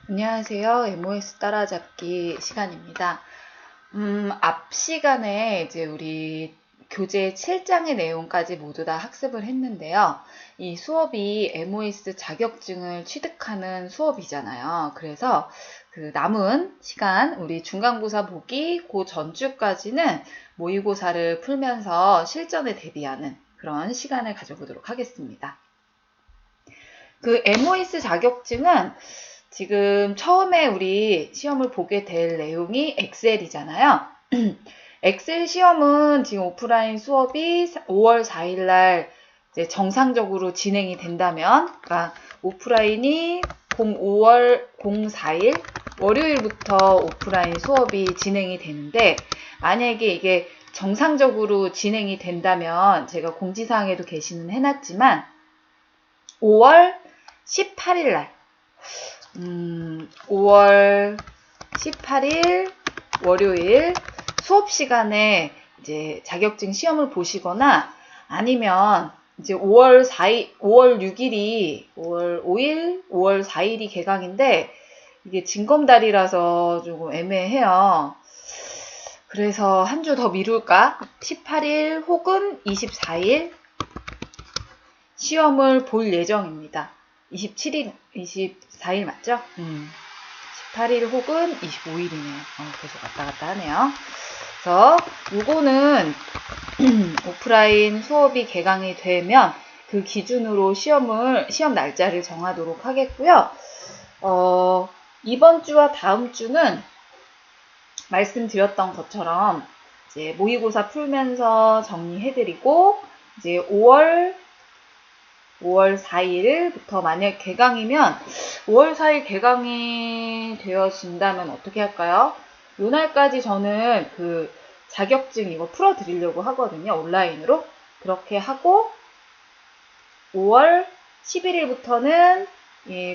안녕하세요. MOS 따라잡기 시간입니다. 앞 시간에 이제 우리 교재 7장의 내용까지 모두 다 학습을 했는데요. 이 수업이 MOS 자격증을 취득하는 수업이잖아요. 그래서 그 남은 시간, 우리 중간고사 보기 그 전주까지는 모의고사를 풀면서 실전에 대비하는 그런 시간을 가져보도록 하겠습니다. 그 MOS 자격증은 지금 처음에 우리 시험을 보게 될 내용이 엑셀이잖아요. 엑셀 시험은 지금 오프라인 수업이 5월 4일 날 이제 정상적으로 진행이 된다면, 그러니까 오프라인이 5월 04일 월요일부터 오프라인 수업이 진행이 되는데, 만약에 이게 정상적으로 진행이 된다면 제가 공지사항에도 게시는 해놨지만 5월 18일 날 5월 18일 월요일 수업 시간에 이제 자격증 시험을 보시거나 아니면 이제 5월 6일이 5월 5일, 5월 4일이 개강인데 이게 징검다리라서 조금 애매해요. 그래서 한 주 더 미룰까? 18일 혹은 24일 시험을 볼 예정입니다. 27일, 24일 맞죠? 18일 혹은 25일이네요. 계속 왔다 갔다 하네요. 그래서 요거는 오프라인 수업이 개강이 되면 그 기준으로 시험 날짜를 정하도록 하겠고요. 이번 주와 다음 주는 말씀드렸던 것처럼 이제 모의고사 풀면서 정리해드리고 이제 5월 4일부터 만약 개강이면 5월 4일 개강이 되어진다면 어떻게 할까요? 요 날까지 저는 그 자격증 이거 풀어드리려고 하거든요. 온라인으로. 그렇게 하고 5월 11일부터는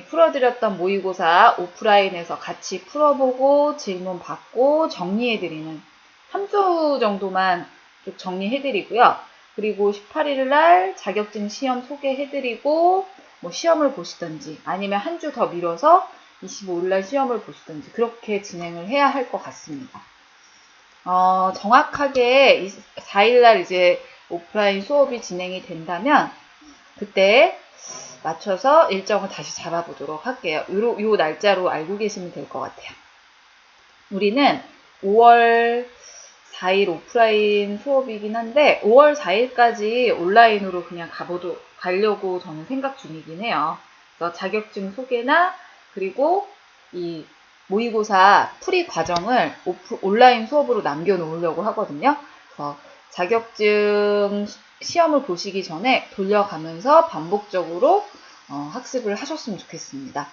풀어드렸던 모의고사 오프라인에서 같이 풀어보고 질문 받고 정리해드리는 3주 정도만 쭉 정리해드리고요. 그리고 18일 날 자격증 시험 소개해드리고 뭐 시험을 보시든지 아니면 한 주 더 미뤄서 25일 날 시험을 보시든지 그렇게 진행을 해야 할 것 같습니다. 정확하게 4일 날 이제 오프라인 수업이 진행이 된다면 그때 맞춰서 일정을 다시 잡아보도록 할게요. 요 날짜로 알고 계시면 될 것 같아요. 우리는 5월 4일 오프라인 수업이긴 한데 5월 4일까지 온라인으로 그냥 가려고 저는 생각 중이긴 해요. 그래서 자격증 소개나 그리고 이 모의고사 풀이 과정을 온라인 수업으로 남겨놓으려고 하거든요. 그래서 자격증 시험을 보시기 전에 돌려가면서 반복적으로 학습을 하셨으면 좋겠습니다.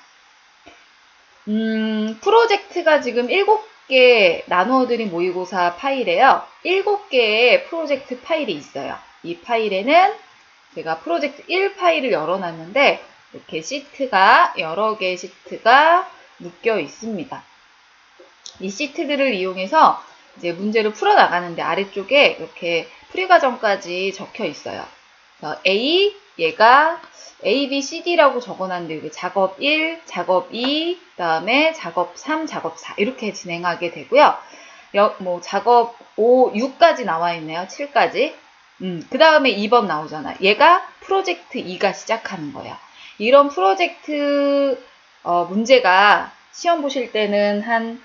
프로젝트가 지금 7개 나누어드린 모의고사 파일에요. 7개의 프로젝트 파일이 있어요. 이 파일에는 제가 프로젝트 1 파일을 열어놨는데 이렇게 여러 개의 시트가 묶여 있습니다. 이 시트들을 이용해서 이제 문제를 풀어나가는데 아래쪽에 이렇게 풀이 과정까지 적혀 있어요. 그래서 얘가 A, B, C, D라고 적어놨는데 이게 작업 1, 작업 2, 그다음에 작업 3, 작업 4 이렇게 진행하게 되고요. 작업 5, 6까지 나와 있네요. 7까지. 그 다음에 2번 나오잖아. 얘가 프로젝트 2가 시작하는 거야. 이런 프로젝트 문제가 시험 보실 때는 한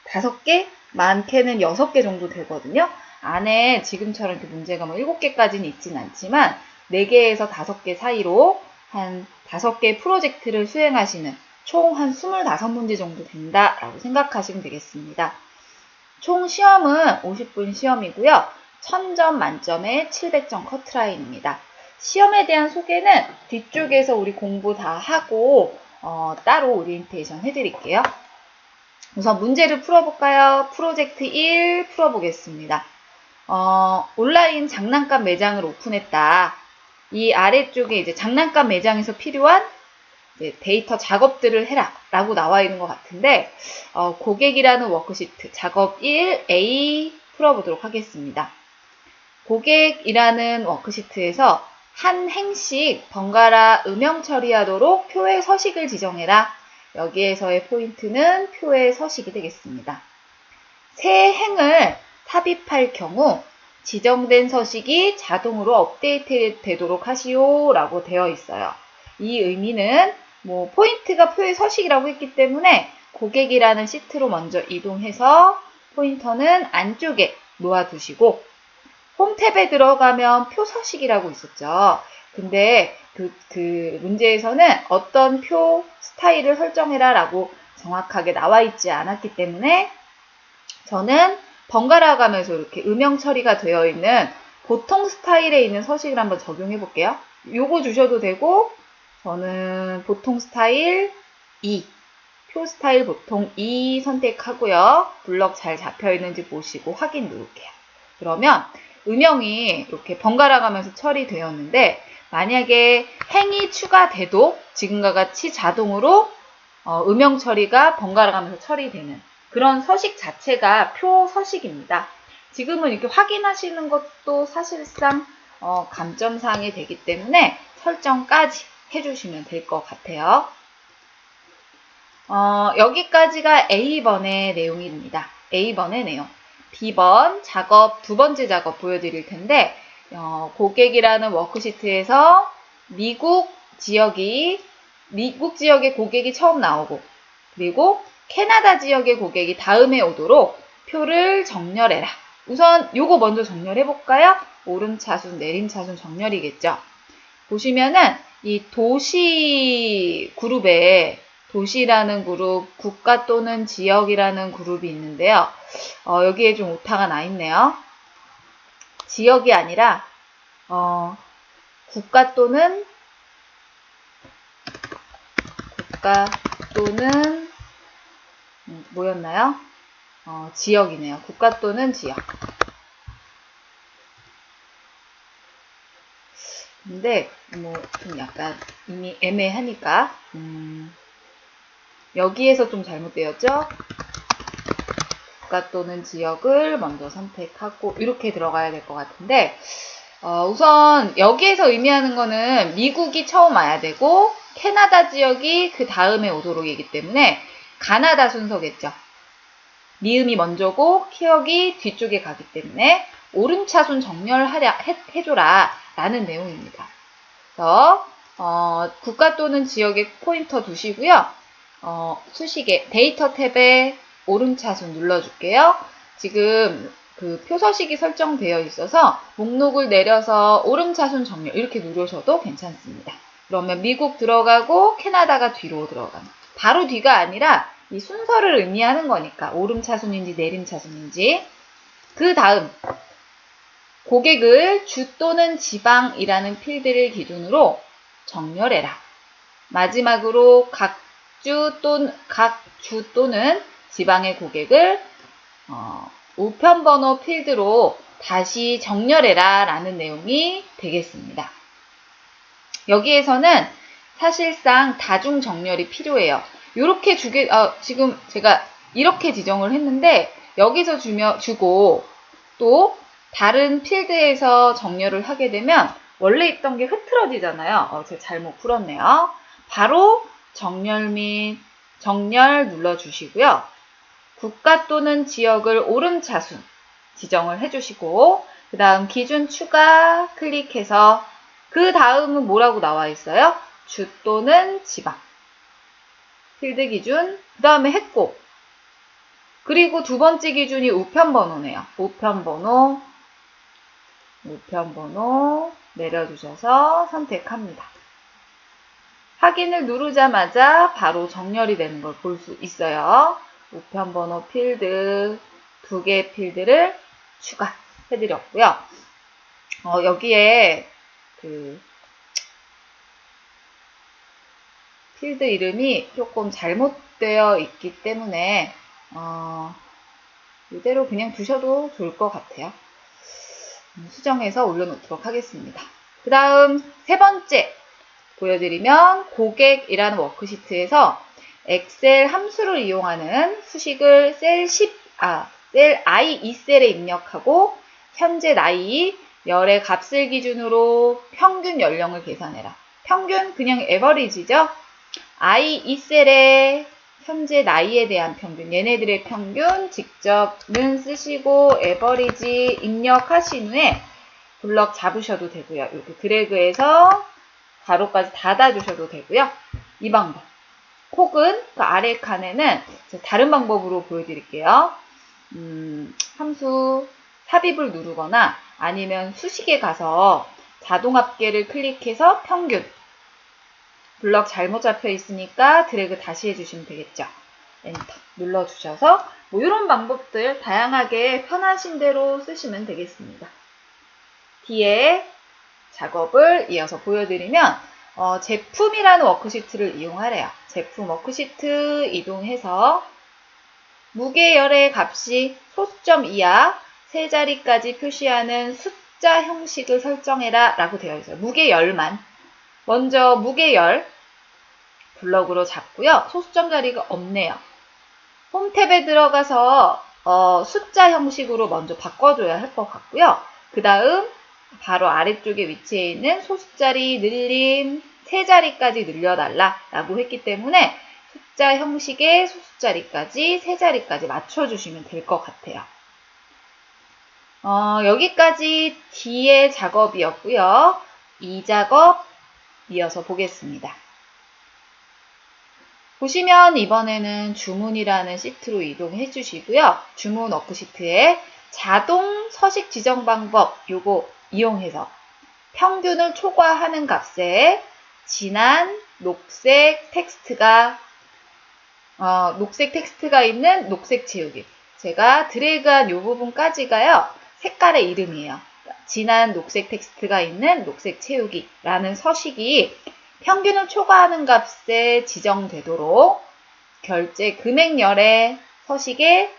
5개? 많게는 6개 정도 되거든요. 안에 지금처럼 이렇게 문제가 7개까지는 있진 않지만 4개에서 5개 사이로 한 5개 프로젝트를 수행하시는 총 한 25문제 정도 된다라고 생각하시면 되겠습니다. 총 시험은 50분 시험이고요. 1000점 만점에 700점 커트라인입니다. 시험에 대한 소개는 뒤쪽에서 우리 공부 다 하고 따로 오리엔테이션 해드릴게요. 우선 문제를 풀어볼까요? 프로젝트 1 풀어보겠습니다. 온라인 장난감 매장을 오픈했다. 이 아래쪽에 이제 장난감 매장에서 필요한 데이터 작업들을 해라 라고 나와 있는 것 같은데 고객이라는 워크시트 작업 1 A 풀어보도록 하겠습니다. 고객이라는 워크시트에서 한 행씩 번갈아 음영 처리하도록 표의 서식을 지정해라. 여기에서의 포인트는 표의 서식이 되겠습니다. 새 행을 삽입할 경우 지정된 서식이 자동으로 업데이트 되도록 하시오 라고 되어 있어요. 이 의미는 포인트가 표의 서식이라고 했기 때문에 고객이라는 시트로 먼저 이동해서 포인터는 안쪽에 놓아두시고 홈 탭에 들어가면 표 서식이라고 있었죠. 근데 그 문제에서는 어떤 표 스타일을 설정해라 라고 정확하게 나와 있지 않았기 때문에 저는 번갈아 가면서 이렇게 음영 처리가 되어 있는 보통 스타일에 있는 서식을 한번 적용해 볼게요. 요거 주셔도 되고 저는 보통 스타일 2, 표 스타일 보통 2 선택하고요. 블럭 잘 잡혀 있는지 보시고 확인 누를게요. 그러면 음영이 이렇게 번갈아 가면서 처리되었는데 만약에 행이 추가돼도 지금과 같이 자동으로 음영 처리가 번갈아 가면서 처리되는 그런 서식 자체가 표 서식입니다. 지금은 이렇게 확인하시는 것도 사실상 감점사항이 되기 때문에 설정까지 해주시면 될 것 같아요. 여기까지가 A번의 내용입니다. A번의 내용. B번 작업, 두 번째 작업 보여드릴 텐데 고객이라는 워크시트에서 미국 지역의 고객이 처음 나오고 그리고 캐나다 지역의 고객이 다음에 오도록 표를 정렬해라. 우선 요거 먼저 정렬해 볼까요? 오름차순, 내림차순 정렬이겠죠. 보시면은 이 도시 그룹에 도시라는 그룹, 국가 또는 지역이라는 그룹이 있는데요. 여기에 좀 오타가 나 있네요. 지역이 아니라 국가 또는 뭐였나요? 지역이네요. 국가 또는 지역. 근데 좀 약간 이미 애매하니까 여기에서 좀 잘못되었죠? 국가 또는 지역을 먼저 선택하고 이렇게 들어가야 될 것 같은데 우선 여기에서 의미하는 거는 미국이 처음 와야 되고 캐나다 지역이 그 다음에 오도록이기 때문에 가나다 순서겠죠. 미음이 먼저고 키역이 뒤쪽에 가기 때문에 오름차순 해줘라 라는 내용입니다. 그래서 국가 또는 지역에 포인터 두시고요. 수식에 데이터 탭에 오름차순 눌러줄게요. 지금 그 표서식이 설정되어 있어서 목록을 내려서 오름차순 정렬 이렇게 누르셔도 괜찮습니다. 그러면 미국 들어가고 캐나다가 뒤로 들어가는 바로 뒤가 아니라 이 순서를 의미하는 거니까 오름차순인지 내림차순인지 그 다음 고객을 주 또는 지방이라는 필드를 기준으로 정렬해라. 마지막으로 각 주 또는 지방의 고객을 우편번호 필드로 다시 정렬해라 라는 내용이 되겠습니다. 여기에서는 사실상 다중 정렬이 필요해요. 이렇게 지금 제가 이렇게 지정을 했는데 여기서 주고 또 다른 필드에서 정렬을 하게 되면 원래 있던 게 흐트러지잖아요. 제가 잘못 풀었네요. 바로 정렬 눌러주시고요. 국가 또는 지역을 오름차순 지정을 해주시고 그 다음 기준 추가 클릭해서 그 다음은 뭐라고 나와 있어요? 주 또는 지방 필드 기준 그 다음에 했고 그리고 두 번째 기준이 우편번호네요. 우편번호 내려주셔서 선택합니다. 확인을 누르자마자 바로 정렬이 되는 걸 볼 수 있어요. 우편번호 필드 2개의 필드를 추가해드렸고요. 여기에 그 필드 이름이 조금 잘못되어 있기 때문에 이대로 그냥 두셔도 좋을 것 같아요. 수정해서 올려놓도록 하겠습니다. 그 다음 세 번째 보여드리면 고객이라는 워크시트에서 엑셀 함수를 이용하는 수식을 셀 I 2셀에 입력하고 현재 나이, 열의 값을 기준으로 평균 연령을 계산해라. 평균 그냥 에버리지죠. I 이 셀의 현재 나이에 대한 평균, 얘네들의 평균 직접는 쓰시고 에버리지 입력하신 후에 블럭 잡으셔도 되고요. 이렇게 드래그해서 가로까지 닫아주셔도 되고요. 이 방법. 혹은 그 아래 칸에는 다른 방법으로 보여드릴게요. 함수 삽입을 누르거나 아니면 수식에 가서 자동 합계를 클릭해서 평균. 블럭 잘못 잡혀 있으니까 드래그 다시 해주시면 되겠죠. 엔터 눌러주셔서 뭐 이런 방법들 다양하게 편하신 대로 쓰시면 되겠습니다. 뒤에 작업을 이어서 보여드리면 제품이라는 워크시트를 이용하래요. 제품 워크시트 이동해서 무게열의 값이 소수점 이하 세 자리까지 표시하는 숫자 형식을 설정해라 라고 되어 있어요. 무게열만. 먼저 무게열 블럭으로 잡고요. 소수점 자리가 없네요. 홈 탭에 들어가서 숫자 형식으로 먼저 바꿔줘야 할 것 같고요. 그 다음 바로 아래쪽에 위치해 있는 소수자리 늘림 세 자리까지 늘려달라 라고 했기 때문에 숫자 형식의 소수자리까지 세 자리까지 맞춰주시면 될 것 같아요. 여기까지 D의 작업이었고요. 이 작업 이어서 보겠습니다. 보시면 이번에는 주문이라는 시트로 이동해 주시고요. 주문 워크시트에 자동 서식 지정 방법 요거 이용해서 평균을 초과하는 값에 진한 녹색 텍스트가 있는 녹색 채우기. 제가 드래그한 요 부분까지가요. 색깔의 이름이에요. 진한 녹색 텍스트가 있는 녹색 채우기라는 서식이 평균을 초과하는 값에 지정되도록 결제 금액열의 서식에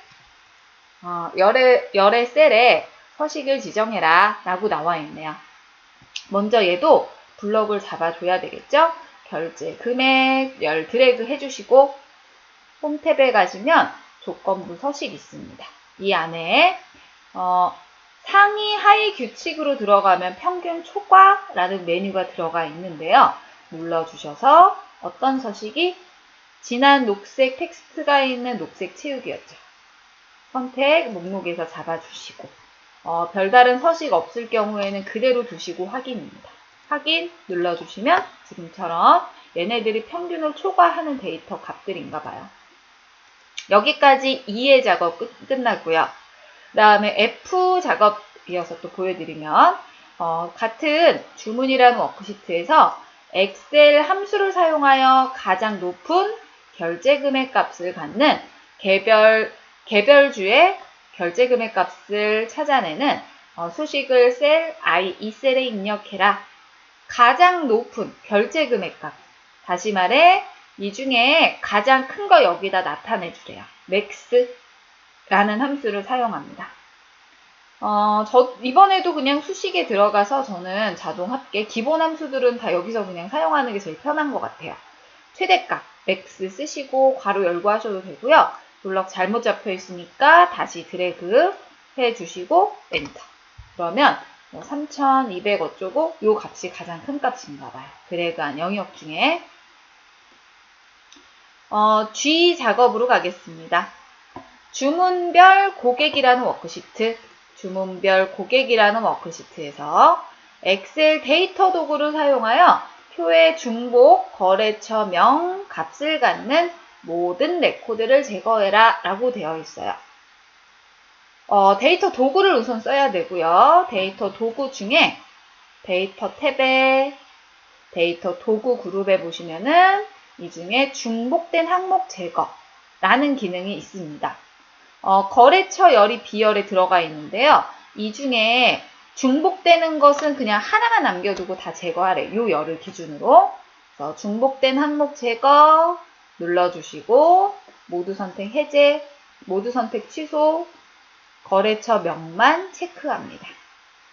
열의 셀에 서식을 지정해라 라고 나와 있네요. 먼저 얘도 블럭을 잡아줘야 되겠죠? 결제 금액 열 드래그 해주시고 홈 탭에 가시면 조건부 서식 있습니다. 이 안에 상위 하위 규칙으로 들어가면 평균 초과라는 메뉴가 들어가 있는데요. 눌러주셔서 어떤 서식이 진한 녹색 텍스트가 있는 녹색 채우기였죠. 선택 목록에서 잡아주시고 별다른 서식 없을 경우에는 그대로 두시고 확인입니다. 확인 눌러주시면 지금처럼 얘네들이 평균을 초과하는 데이터 값들인가 봐요. 여기까지 2의 작업 끝났고요. 그 다음에 F 작업 이어서 또 보여드리면 같은 주문이라는 워크시트에서 엑셀 함수를 사용하여 가장 높은 결제 금액 값을 갖는 개별주의 결제 금액 값을 찾아내는 수식을 셀 I 이 셀에 입력해라. 가장 높은 결제 금액 값. 다시 말해 이 중에 가장 큰 거 여기다 나타내 주래요. max라는 함수를 사용합니다. 이번에도 그냥 수식에 들어가서 저는 자동 합계, 기본 함수들은 다 여기서 그냥 사용하는 게 제일 편한 것 같아요. 최대값, max 쓰시고 괄호 열고 하셔도 되고요. 블럭 잘못 잡혀 있으니까 다시 드래그 해주시고 엔터. 그러면 3200 어쩌고 요 값이 가장 큰 값인가 봐요. 드래그한 영역 중에. G 작업으로 가겠습니다. 주문별 고객이라는 워크시트, 주문별 고객이라는 워크시트에서 엑셀 데이터 도구를 사용하여 표의 중복, 거래처명, 값을 갖는 모든 레코드를 제거해라 라고 되어 있어요. 데이터 도구를 우선 써야 되고요. 데이터 도구 중에 데이터 탭에 데이터 도구 그룹에 보시면은 이 중에 중복된 항목 제거라는 기능이 있습니다. 거래처 열이 B열에 들어가 있는데요. 이 중에 중복되는 것은 그냥 하나만 남겨두고 다 제거하래. 요 열을 기준으로. 그래서 중복된 항목 제거 눌러주시고 모두 선택 해제, 모두 선택 취소, 거래처 명만 체크합니다.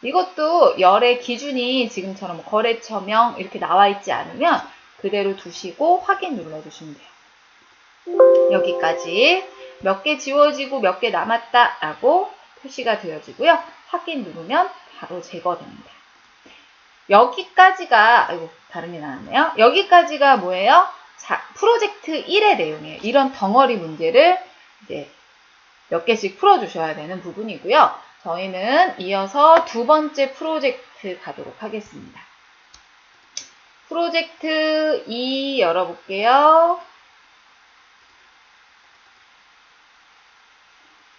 이것도 열의 기준이 지금처럼 거래처명 이렇게 나와 있지 않으면 그대로 두시고 확인 눌러주시면 돼요. 여기까지 몇 개 지워지고 몇 개 남았다 라고 표시가 되어지고요. 확인 누르면 바로 제거됩니다. 여기까지가, 아이고 다른 게 나왔네요. 여기까지가 뭐예요? 프로젝트 1의 내용이에요. 이런 덩어리 문제를 이제 몇 개씩 풀어주셔야 되는 부분이고요. 저희는 이어서 두 번째 프로젝트 가도록 하겠습니다. 프로젝트 2 열어볼게요.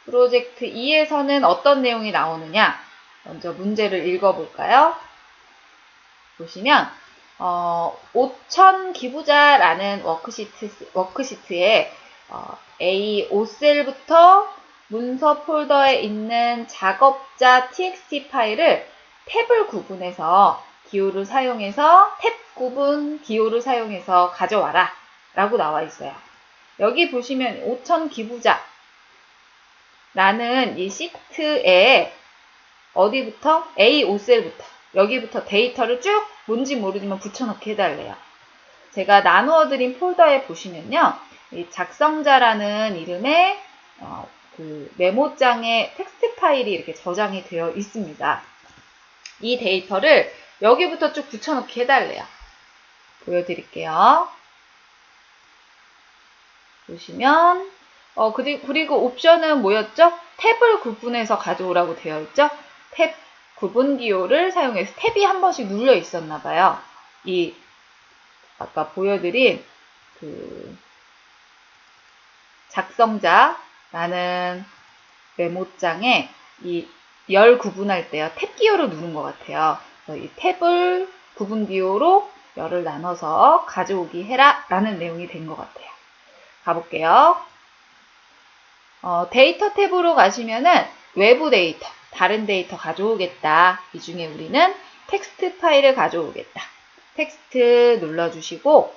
프로젝트 2에서는 어떤 내용이 나오느냐? 먼저 문제를 읽어볼까요? 보시면 5천 기부자라는 워크시트에 A 5셀부터 문서 폴더에 있는 작업자 txt 파일을 탭을 구분해서 기호를 사용해서 탭 구분 기호를 사용해서 가져와라 라고 나와 있어요. 여기 보시면 5천 기부자 라는 이 시트에 어디부터? A 5셀부터 여기부터 데이터를 쭉 뭔지 모르지만 붙여넣기 해달래요. 제가 나누어 드린 폴더에 보시면요. 이 작성자라는 이름의 그 메모장에 텍스트 파일이 이렇게 저장이 되어 있습니다. 이 데이터를 여기부터 쭉 붙여넣기 해달래요. 보여드릴게요. 보시면 그리고 옵션은 뭐였죠? 탭을 구분해서 가져오라고 되어 있죠? 탭 구분 기호를 사용해서 탭이 한 번씩 눌려 있었나 봐요. 이 아까 보여드린 그 작성자라는 메모장에 이 열 구분할 때요. 탭 기호를 누른 것 같아요. 그래서 이 탭을 구분 기호로 열을 나눠서 가져오기 해라 라는 내용이 된 것 같아요. 가볼게요. 데이터 탭으로 가시면은 외부 데이터, 다른 데이터 가져오겠다. 이 중에 우리는 텍스트 파일을 가져오겠다. 텍스트 눌러주시고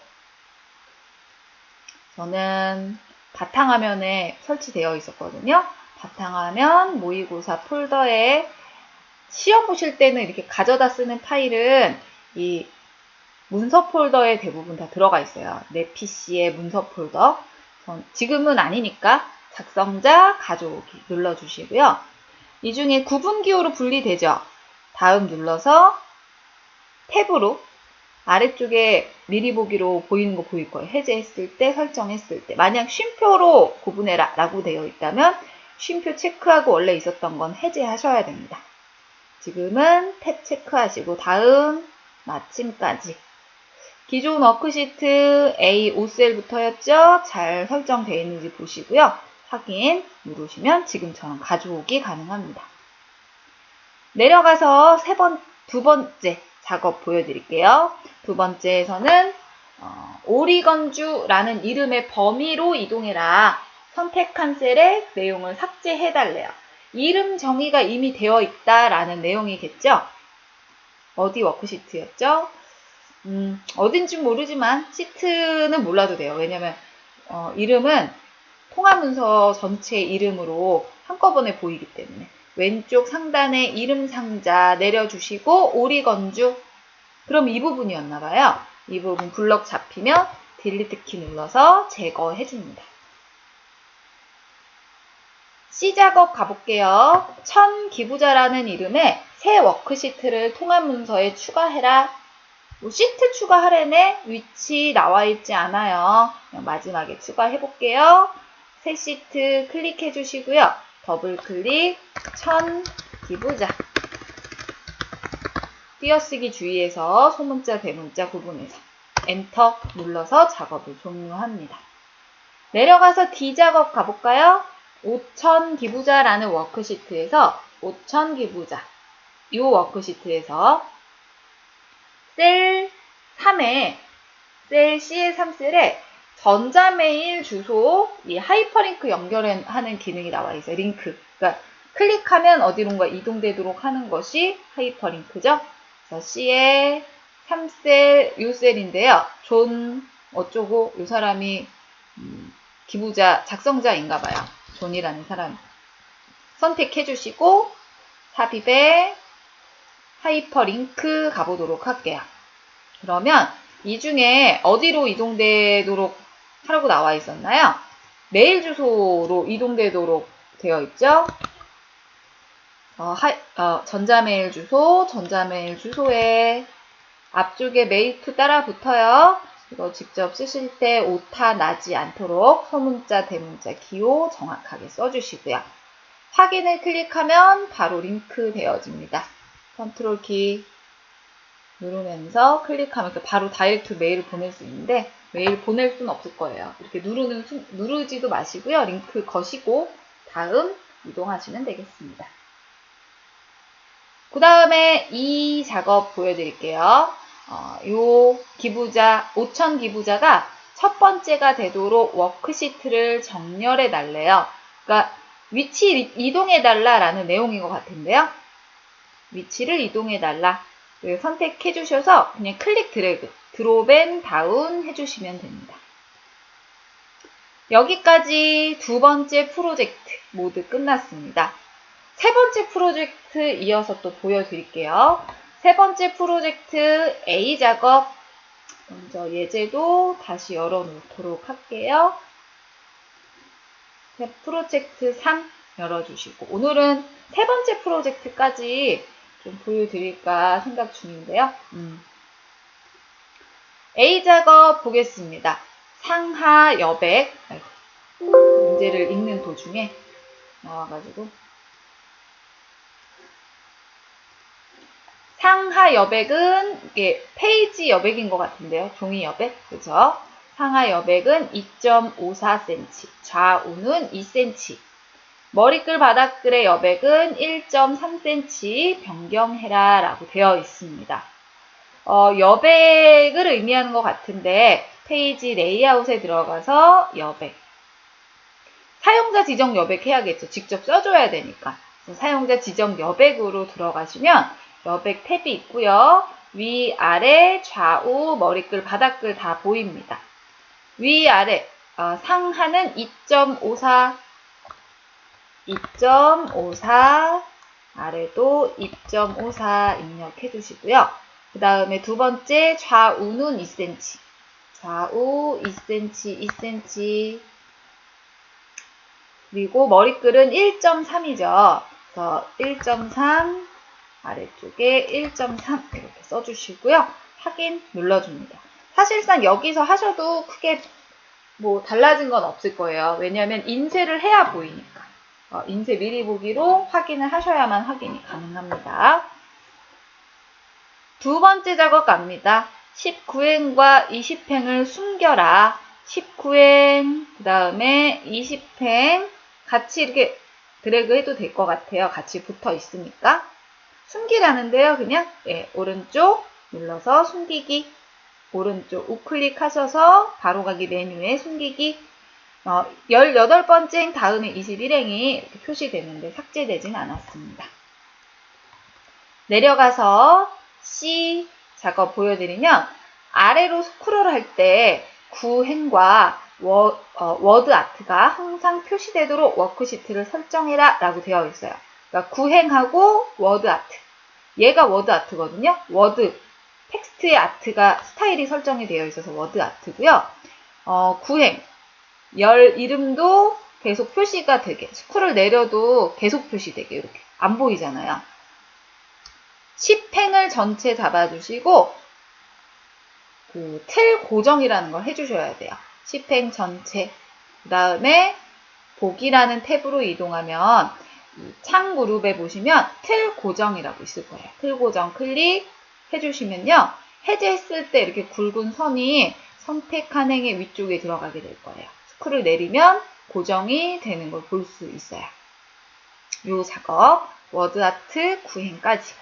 저는 바탕화면에 설치되어 있었거든요. 바탕화면 모의고사 폴더에 시험 보실 때는 이렇게 가져다 쓰는 파일은 이 문서 폴더에 대부분 다 들어가 있어요. 내 PC의 문서 폴더. 지금은 아니니까 작성자 가져오기 눌러주시고요. 이 중에 구분 기호로 분리되죠. 다음 눌러서 탭으로 아래쪽에 미리 보기로 보이는 거 보일 거예요. 해제했을 때, 설정했을 때. 만약 쉼표로 구분해라 라고 되어 있다면 쉼표 체크하고 원래 있었던 건 해제하셔야 됩니다. 지금은 탭 체크하시고 다음 마침까지. 기존 워크시트 A 5셀부터였죠? 잘 설정되어 있는지 보시고요. 확인 누르시면 지금처럼 가져오기 가능합니다. 내려가서 두 번째 작업 보여드릴게요. 두 번째에서는 오리건주라는 이름의 범위로 이동해라. 선택한 셀의 내용을 삭제해달래요. 이름 정의가 이미 되어 있다라는 내용이겠죠? 어디 워크시트였죠? 어딘지 모르지만 시트는 몰라도 돼요. 왜냐면 이름은 통합문서 전체 이름으로 한꺼번에 보이기 때문에 왼쪽 상단에 이름 상자 내려주시고 오리건주 그럼 이 부분이었나 봐요. 이 부분 블럭 잡히면 딜리트 키 눌러서 제거해 줍니다. C 작업 가볼게요. 천 기부자라는 이름의 새 워크시트를 통합문서에 추가해라. 시트 추가하래네. 위치 나와 있지 않아요. 그냥 마지막에 추가해 볼게요. 새 시트 클릭해 주시고요. 더블 클릭 천 기부자. 띄어쓰기 주의해서 소문자 대문자 구분해서 엔터 눌러서 작업을 종료합니다. 내려가서 D 작업 가볼까요? 5천 기부자라는 워크시트에서 5천 기부자 이 워크시트에서 셀 3에 셀 C의 3셀에 전자메일 주소 이 하이퍼링크 연결하는 기능이 나와 있어요. 링크. 그러니까 클릭하면 어디론가 이동되도록 하는 것이 하이퍼링크죠. 그래서 C의 3셀 요 셀인데요. 존 어쩌고 이 사람이 기부자 작성자인가 봐요. 존이라는 사람 선택해 주시고 삽입에 하이퍼링크 가보도록 할게요. 그러면 이 중에 어디로 이동되도록 하라고 나와 있었나요? 메일 주소로 이동되도록 되어 있죠. 전자메일 주소에 앞쪽에 메일 투 따라 붙어요. 이거 직접 쓰실 때 오타 나지 않도록 소문자, 대문자, 기호 정확하게 써주시고요. 확인을 클릭하면 바로 링크 되어집니다. 컨트롤 키 누르면서 클릭하면 바로 다이렉트 메일을 보낼 수 있는데 메일 보낼 수는 없을 거예요. 이렇게 누르지도 마시고요. 링크 거시고 다음 이동하시면 되겠습니다. 그 다음에 이 작업 보여드릴게요. 요 기부자, 5,000 기부자가 첫 번째가 되도록 워크시트를 정렬해 달래요. 그러니까 위치 이동해 달라라는 내용인 것 같은데요. 위치를 이동해 달라. 선택해 주셔서 그냥 클릭 드래그, 드롭 앤 다운 해주시면 됩니다. 여기까지 두 번째 프로젝트 모두 끝났습니다. 세 번째 프로젝트 이어서 또 보여드릴게요. 세 번째 프로젝트 A 작업 먼저 예제도 다시 열어놓도록 할게요. 프로젝트 3 열어주시고 오늘은 세 번째 프로젝트까지 좀 보여드릴까 생각 중인데요. A 작업 보겠습니다. 상하 여백 문제를 읽는 도중에 나와가지고 상하 여백은 이게 페이지 여백인 것 같은데요. 종이 여백, 그죠? 상하 여백은 2.54cm, 좌우는 2cm, 머리끌 바닥글의 여백은 1.3cm 변경해라 라고 되어 있습니다. 여백을 의미하는 것 같은데 페이지 레이아웃에 들어가서 여백, 사용자 지정 여백 해야겠죠. 직접 써줘야 되니까. 사용자 지정 여백으로 들어가시면 여백 탭이 있고요. 위, 아래, 좌우, 머리끌, 바닥글 다 보입니다. 위, 아래, 상하는 2.54, 2.54, 아래도 2.54 입력해 주시고요. 그 다음에 두 번째 좌우는 2cm, 좌우 2cm, 2cm, 그리고 머리끌은 1.3이죠. 그래서 1.3, 아래쪽에 1.3 이렇게 써주시고요. 확인 눌러줍니다. 사실상 여기서 하셔도 크게 뭐 달라진 건 없을 거예요. 왜냐하면 인쇄를 해야 보이니까. 인쇄 미리 보기로 확인을 하셔야만 확인이 가능합니다. 두 번째 작업 갑니다. 19행과 20행을 숨겨라. 19행, 그 다음에 20행 같이 이렇게 드래그 해도 될 것 같아요. 같이 붙어 있으니까. 숨기라는데요. 그냥 오른쪽 눌러서 숨기기, 오른쪽 우클릭 하셔서 바로가기 메뉴에 숨기기. 18번째 행 다음에 21행이 이렇게 표시되는데 삭제되진 않았습니다. 내려가서 C 작업 보여드리면 아래로 스크롤 할 때 9행과 워드 아트가 항상 표시되도록 워크시트를 설정해라 라고 되어 있어요. 그러니까 9행하고 워드 아트. 얘가 워드 아트거든요. 워드, 텍스트의 아트가 스타일이 설정이 되어 있어서 워드 아트고요. 9행, 열 이름도 계속 표시가 되게, 스크롤 내려도 계속 표시되게 이렇게 안 보이잖아요. 10행을 전체 잡아주시고 그 틀 고정이라는 걸 해주셔야 돼요. 10행 전체. 그 다음에 보기라는 탭으로 이동하면 창 그룹에 보시면 틀 고정이라고 있을 거예요. 틀 고정 클릭 해주시면요. 해제했을 때 이렇게 굵은 선이 선택한 행의 위쪽에 들어가게 될 거예요. 스크롤 내리면 고정이 되는 걸 볼 수 있어요. 요 작업 워드 아트 9행까지.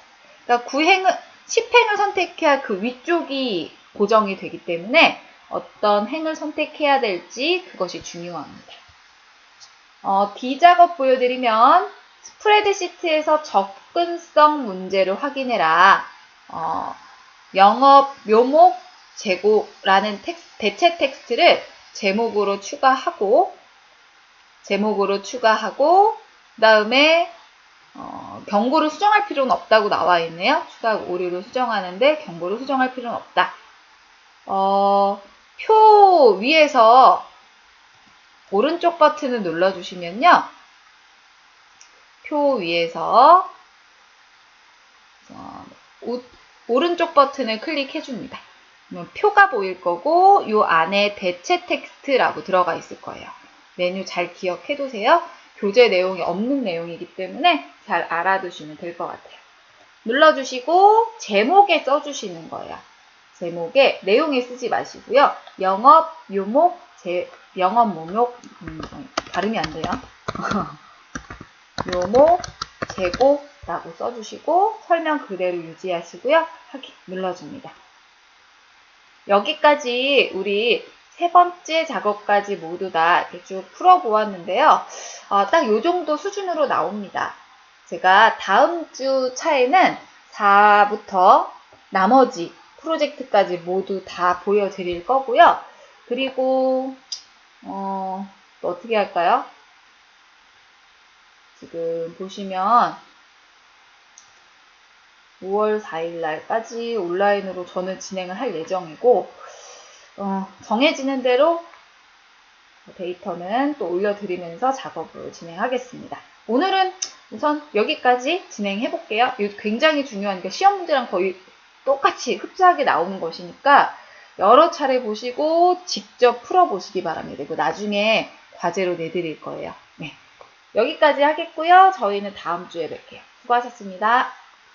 그러니까 10행을 선택해야 그 위쪽이 고정이 되기 때문에 어떤 행을 선택해야 될지 그것이 중요합니다. D 작업 보여드리면 스프레드시트에서 접근성 문제를 확인해라. 영업 묘목 재고라는 대체 텍스트를 제목으로 추가하고 그 다음에 경고를 수정할 필요는 없다고 나와 있네요. 추가 오류를 수정하는데 경고를 수정할 필요는 없다. 표 위에서 오른쪽 버튼을 눌러주시면요. 표 위에서 오른쪽 버튼을 클릭해 줍니다. 표가 보일 거고 요 안에 대체 텍스트라고 들어가 있을 거예요. 메뉴 잘 기억해 두세요. 교재 내용이 없는 내용이기 때문에 잘 알아두시면 될 것 같아요. 눌러주시고 제목에 써주시는 거예요. 제목에 내용에 쓰지 마시고요. 영업, 요목, 영업, 모목, 발음이 안 돼요. 요목, 재고라고 써주시고 설명 그대로 유지하시고요. 확인 눌러줍니다. 여기까지 우리 세 번째 작업까지 모두 다 이렇게 쭉 풀어보았는데요. 딱 요 정도 수준으로 나옵니다. 제가 다음 주 차에는 4부터 나머지 프로젝트까지 모두 다 보여드릴 거고요. 그리고 또 어떻게 할까요? 지금 보시면 5월 4일 날까지 온라인으로 저는 진행을 할 예정이고 정해지는 대로 데이터는 또 올려드리면서 작업을 진행하겠습니다. 오늘은 우선 여기까지 진행해 볼게요. 이거 굉장히 중요한 게 시험 문제랑 거의 똑같이 흡사하게 나오는 것이니까 여러 차례 보시고 직접 풀어보시기 바랍니다. 이거 나중에 과제로 내드릴 거예요. 네. 여기까지 하겠고요. 저희는 다음 주에 뵐게요. 수고하셨습니다.